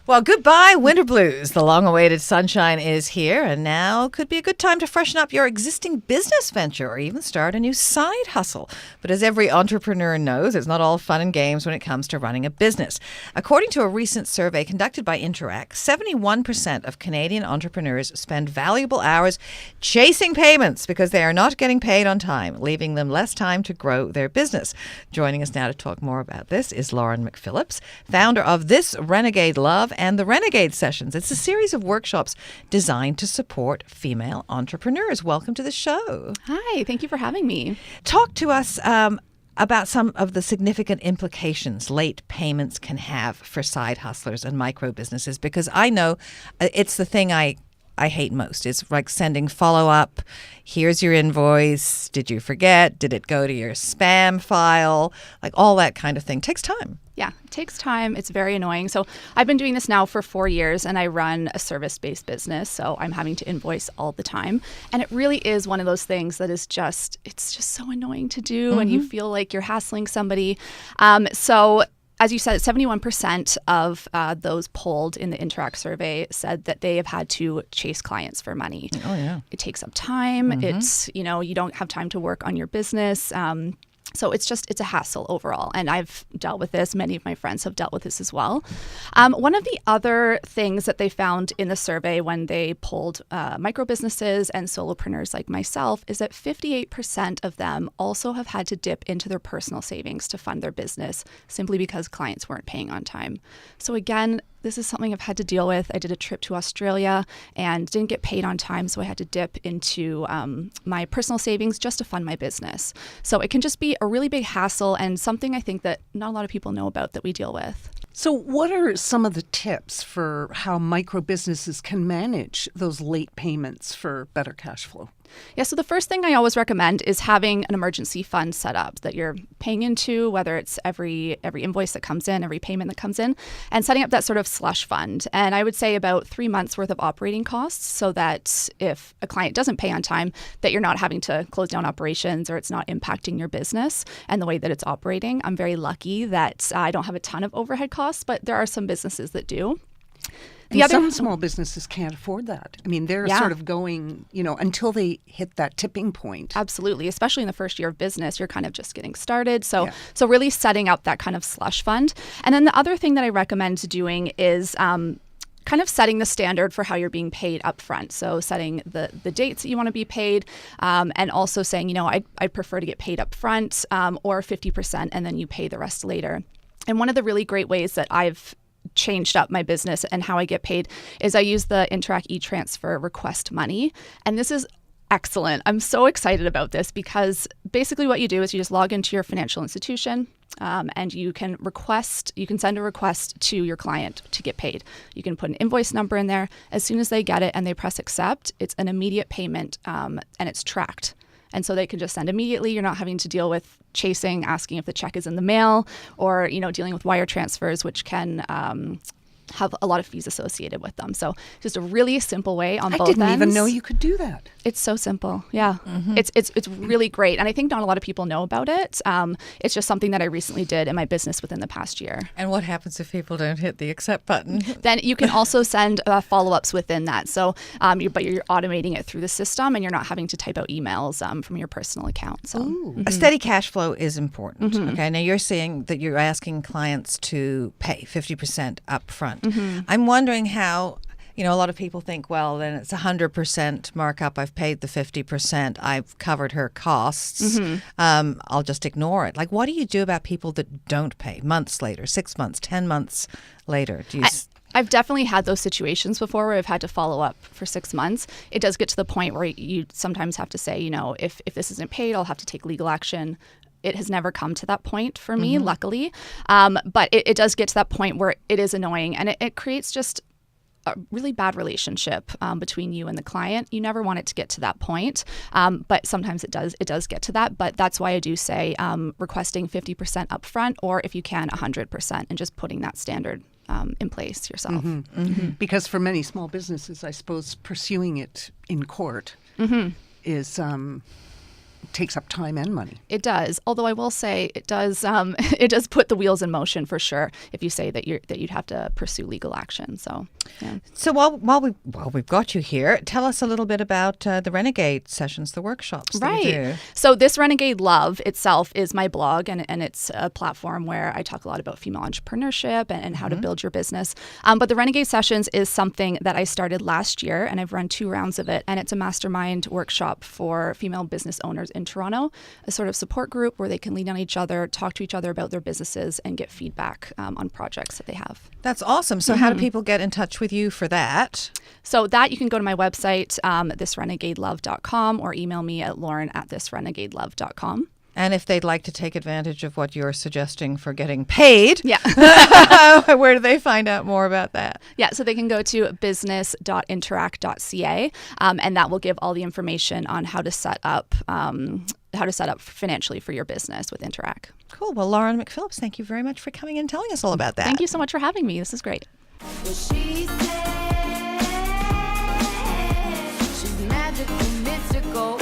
Well, goodbye, winter blues. The long-awaited sunshine is here, and now could be a good time to freshen up your existing business venture or even start a new side hustle. But as every entrepreneur knows, it's not all fun and games when it comes to running a business. According to a recent survey conducted by Interact, 71% of Canadian entrepreneurs spend valuable hours chasing payments because they are not getting paid on time, leaving them less time to grow their business. Joining us now to talk more about this is Lauren McPhillips, founder of This Renegade Love and the Renegade Sessions. It's a series of workshops designed to support female entrepreneurs. Welcome to the show. Hi, thank you for having me. Talk to us about some of the significant implications late payments can have for side hustlers and micro businesses, because I know it's the thing I hate most. It's like sending follow-up. Here's your invoice. Did you forget? Did it go to your spam file? Like all that kind of thing. Takes time. Yeah, it takes time. It's very annoying. So I've been doing this now for 4 years, and I run a service-based business. So I'm having to invoice all the time. And it really is one of those things that is just, it's just so annoying to do, and you feel like you're hassling somebody. So as you said, 71% of those polled in the Interact survey said that they have had to chase clients for money. Oh, yeah. It takes up time. It's, you don't have time to work on your business. So it's a hassle overall. And I've dealt with this. Many of my friends have dealt with this as well. One of the other things that they found in the survey when they polled micro businesses and solopreneurs like myself is that 58% of them also have had to dip into their personal savings to fund their business simply because clients weren't paying on time. So again, this is something I've had to deal with. I did a trip to Australia and didn't get paid on time, so I had to dip into my personal savings just to fund my business. So it can just be a really big hassle and something I think that not a lot of people know about that we deal with. So what are some of the tips for how micro businesses can manage those late payments for better cash flow? Yeah, so the first thing I always recommend is having an emergency fund set up that you're paying into, whether it's every invoice that comes in, every payment that comes in, and setting up that sort of slush fund. And I would say about 3 months worth of operating costs so that if a client doesn't pay on time, that you're not having to close down operations or it's not impacting your business and the way that it's operating. I'm very lucky that I don't have a ton of overhead costs, but there are some businesses that do. Some small businesses can't afford that. I mean, they're sort of going, until they hit that tipping point. Absolutely. Especially in the first year of business, you're kind of just getting started. So really setting up that kind of slush fund. And then the other thing that I recommend doing is kind of setting the standard for how you're being paid upfront. So setting the dates that you want to be paid and also saying, I'd prefer to get paid upfront or 50% and then you pay the rest later. And one of the really great ways that I've changed up my business and how I get paid is I use the Interact e-transfer request money. And this is excellent. I'm so excited about this because basically what you do is you just log into your financial institution and you can send a request to your client to get paid. You can put an invoice number in there. As soon as they get it and they press accept, it's an immediate payment and it's tracked. And so they can just send immediately. You're not having to deal with chasing, asking if the check is in the mail, or dealing with wire transfers, which can have a lot of fees associated with them. So just a really simple way on both ends. I didn't even know you could do that. It's so simple. Yeah. It's really great. And I think not a lot of people know about it. It's just something that I recently did in my business within the past year. And what happens if people don't hit the accept button? Then you can also send follow-ups within that. So, but you're automating it through the system and you're not having to type out emails from your personal account. So a steady cash flow is important. Okay. Now you're saying that you're asking clients to pay 50% up front. I'm wondering how, a lot of people think, well, then it's 100% markup. I've paid the 50%. I've covered her costs. I'll just ignore it. Like, what do you do about people that don't pay months later, 6 months, 10 months later? I've definitely had those situations before where I've had to follow up for 6 months. It does get to the point where you sometimes have to say, if this isn't paid, I'll have to take legal action. It has never come to that point for me, luckily. But it does get to that point where it is annoying and it creates just a really bad relationship between you and the client. You never want it to get to that point, but sometimes it does get to that. But that's why I do say requesting 50% upfront, or if you can, 100%, and just putting that standard in place yourself. Because for many small businesses, I suppose pursuing it in court is takes up time and money. It does. Although I will say it does it does put the wheels in motion for sure if you say that you'd have to pursue legal action. So yeah. So while we've got you here, tell us a little bit about the Renegade Sessions, the workshops that you do. So this Renegade Love itself is my blog, and it's a platform where I talk a lot about female entrepreneurship and how to build your business. But the Renegade Sessions is something that I started last year, and I've run 2 rounds of it. And it's a mastermind workshop for female business owners in Toronto, a sort of support group where they can lean on each other, talk to each other about their businesses, and get feedback on projects that they have. That's awesome. So how do people get in touch with you for that? So that you can go to my website, thisrenegadelove.com, or email me at lauren@thisrenegadelove.com. And if they'd like to take advantage of what you're suggesting for getting paid, where do they find out more about that? Yeah, so they can go to business.interact.ca, and that will give all the information on how to set up financially for your business with Interact. Cool. Well, Lauren McPhillips, thank you very much for coming and telling us all about that. Thank you so much for having me. This is great. Well, she said she's magical, mystical.